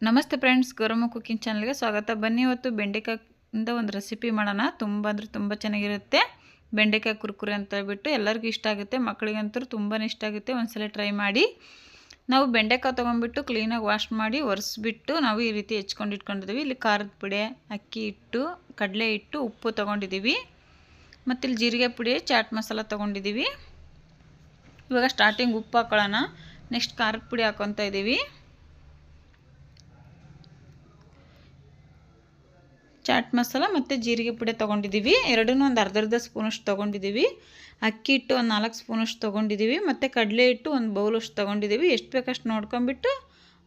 ನಮಸ್ತೆ friends, Gowramma cooking ಚಾನಲ್ಗೆ ಸ್ವಾಗತ. ಬನ್ನಿ, ಇವತ್ತು ಬೆಂಡೆಕಾಯಿಂದ ಒಂದು ರೆಸಿಪಿ ಮಾಡೋಣ. ತುಂಬ ಅಂದರೆ ತುಂಬ ಚೆನ್ನಾಗಿರುತ್ತೆ. ಬೆಂಡೆಕಾಯಿ ಕುರ್ಕುರೆ ಅಂತ ಹೇಳ್ಬಿಟ್ಟು ಎಲ್ಲರಿಗೂ ಇಷ್ಟ ಆಗುತ್ತೆ, ಮಕ್ಕಳಿಗಂತೂ ತುಂಬಾ ಇಷ್ಟ ಆಗುತ್ತೆ. ಒಂದ್ಸಲ ಟ್ರೈ ಮಾಡಿ. ನಾವು ಬೆಂಡೆಕಾಯಿ ತೊಗೊಂಡ್ಬಿಟ್ಟು ಕ್ಲೀನಾಗಿ ವಾಶ್ ಮಾಡಿ ಒರೆಸ್ಬಿಟ್ಟು ನಾವು ಈ ರೀತಿ ಹೆಚ್ಕೊಂಡು ಇಟ್ಕೊಂಡಿದ್ದೀವಿ. ಇಲ್ಲಿ ಖಾರದ ಪುಡಿ, ಅಕ್ಕಿ ಹಿಟ್ಟು, ಕಡಲೆ ಹಿಟ್ಟು, ಉಪ್ಪು ತೊಗೊಂಡಿದ್ದೀವಿ. ಮತ್ತು ಇಲ್ಲಿ ಜೀರಿಗೆ ಪುಡಿ, ಚಾಟ್ ಮಸಾಲ ತೊಗೊಂಡಿದ್ದೀವಿ. ಇವಾಗ ಸ್ಟಾರ್ಟಿಂಗ್ ಉಪ್ಪು ಹಾಕೊಳ್ಳೋಣ. ನೆಕ್ಸ್ಟ್ ಖಾರದ ಪುಡಿ ಹಾಕ್ಕೊತಾ ಇದ್ದೀವಿ. ಚಾಟ್ ಮಸಾಲ ಮತ್ತು ಜೀರಿಗೆ ಪುಡಿ ತೊಗೊಂಡಿದ್ದೀವಿ. ಎರಡನ್ನೂ ಒಂದು ಅರ್ಧ ಸ್ಪೂನಷ್ಟು ತೊಗೊಂಡಿದ್ದೀವಿ. ಅಕ್ಕಿ ಹಿಟ್ಟು ಒಂದು 4 ಸ್ಪೂನಷ್ಟು ತೊಗೊಂಡಿದ್ದೀವಿ. ಮತ್ತು ಕಡಲೆ ಹಿಟ್ಟು ಒಂದು ಬೌಲಷ್ಟು ತೊಗೊಂಡಿದ್ದೀವಿ. ಎಷ್ಟು ಬೇಕಷ್ಟು ನೋಡ್ಕೊಂಬಿಟ್ಟು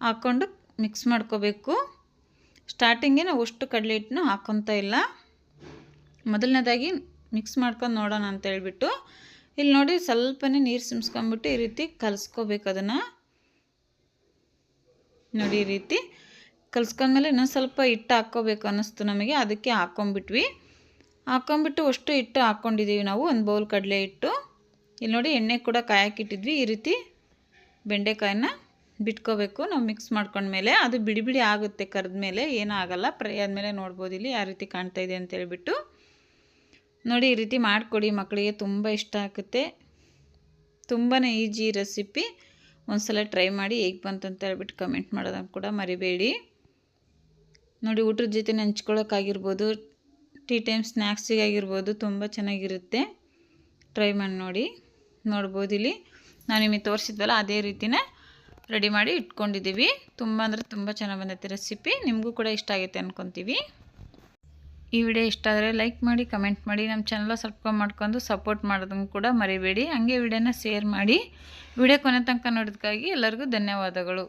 ಹಾಕ್ಕೊಂಡು ಮಿಕ್ಸ್ ಮಾಡ್ಕೋಬೇಕು. ಸ್ಟಾರ್ಟಿಂಗೆ ನಾವು ಅಷ್ಟು ಕಡಲೆ ಹಿಟ್ಟನ್ನು ಹಾಕ್ಕೊತಾ ಇಲ್ಲ. ಮೊದಲನೇದಾಗಿ ಮಿಕ್ಸ್ ಮಾಡ್ಕೊಂಡು ನೋಡೋಣ ಅಂತ ಹೇಳ್ಬಿಟ್ಟು ಇಲ್ಲಿ ನೋಡಿ ಸ್ವಲ್ಪನೇ ನೀರು ಸಿಮ್ಸ್ಕೊಂಬಿಟ್ಟು ಈ ರೀತಿ ಕಲಿಸ್ಕೋಬೇಕು. ಅದನ್ನು ನೋಡಿ, ಈ ರೀತಿ ಕಲ್ಸ್ಕೊಂಡ್ಮೇಲೆ ಇನ್ನೊಂದು ಸ್ವಲ್ಪ ಹಿಟ್ಟು ಹಾಕ್ಕೋಬೇಕು ಅನ್ನಿಸ್ತು ನಮಗೆ, ಅದಕ್ಕೆ ಹಾಕ್ಕೊಂಬಿಟ್ಟು ಅಷ್ಟು ಹಿಟ್ಟು ಹಾಕ್ಕೊಂಡಿದ್ದೀವಿ ನಾವು. ಒಂದು ಬೌಲ್ ಕಡಲೆ ಹಿಟ್ಟು. ಇಲ್ಲಿ ನೋಡಿ ಎಣ್ಣೆ ಕೂಡ ಕಾಯಕ್ಕಿಟ್ಟಿದ್ವಿ. ಈ ರೀತಿ ಬೆಂಡೆಕಾಯಿನ ಬಿಟ್ಕೋಬೇಕು ನಾವು ಮಿಕ್ಸ್ ಮಾಡ್ಕೊಂಡ್ಮೇಲೆ. ಅದು ಬಿಡಿ ಬಿಡಿ ಆಗುತ್ತೆ ಕರೆದ ಮೇಲೆ, ಏನೂ ಆಗಲ್ಲ. ಫ್ರೈ ಆದಮೇಲೆ ನೋಡ್ಬೋದು ಇಲ್ಲಿ ಯಾವ ರೀತಿ ಕಾಣ್ತಾ ಇದೆ ಅಂತೇಳ್ಬಿಟ್ಟು. ನೋಡಿ, ಈ ರೀತಿ ಮಾಡಿಕೊಡಿ, ಮಕ್ಕಳಿಗೆ ತುಂಬ ಇಷ್ಟ ಆಗುತ್ತೆ. ತುಂಬಾ ಈಜಿ ರೆಸಿಪಿ. ಒಂದು ಸಲ ಟ್ರೈ ಮಾಡಿ ಹೇಗೆ ಬಂತು ಅಂತ ಹೇಳ್ಬಿಟ್ಟು ಕಮೆಂಟ್ ಮಾಡೋದನ್ನು ಕೂಡ ಮರಿಬೇಡಿ. ನೋಡಿ, ಊಟದ ಜೊತೆ ಹಂಚ್ಕೊಳ್ಳೋಕ್ಕಾಗಿರ್ಬೋದು, ಟೀ ಟೈಮ್ ಸ್ನ್ಯಾಕ್ಸಿಗಾಗಿರ್ಬೋದು, ತುಂಬ ಚೆನ್ನಾಗಿರುತ್ತೆ. ಟ್ರೈ ಮಾಡಿ ನೋಡ್ಬೋದು. ಇಲ್ಲಿ ನಾವು ನಿಮಗೆ ತೋರಿಸಿದ್ವಲ್ಲ ಅದೇ ರೀತಿನೇ ರೆಡಿ ಮಾಡಿ ಇಟ್ಕೊಂಡಿದ್ದೀವಿ. ತುಂಬ ಅಂದರೆ ತುಂಬ ಚೆನ್ನಾಗಿ ಬಂದೈತೆ ರೆಸಿಪಿ. ನಿಮಗೂ ಕೂಡ ಇಷ್ಟ ಆಗೈತೆ ಅಂದ್ಕೊತೀವಿ. ಈ ವಿಡಿಯೋ ಇಷ್ಟ ಆದರೆ ಲೈಕ್ ಮಾಡಿ, ಕಮೆಂಟ್ ಮಾಡಿ, ನಮ್ಮ ಚಾನಲ್ ಸಬ್ಸ್ಕ್ರೈಬ್ ಮಾಡ್ಕೊಂಡು ಸಪೋರ್ಟ್ ಮಾಡೋದನ್ನು ಕೂಡ ಮರಿಬೇಡಿ. ಹಾಗೆ ವಿಡಿಯೋನ ಶೇರ್ ಮಾಡಿ. ವಿಡಿಯೋ ಕೊನೆ ತನಕ ನೋಡೋದಕ್ಕಾಗಿ ಎಲ್ಲರಿಗೂ ಧನ್ಯವಾದಗಳು.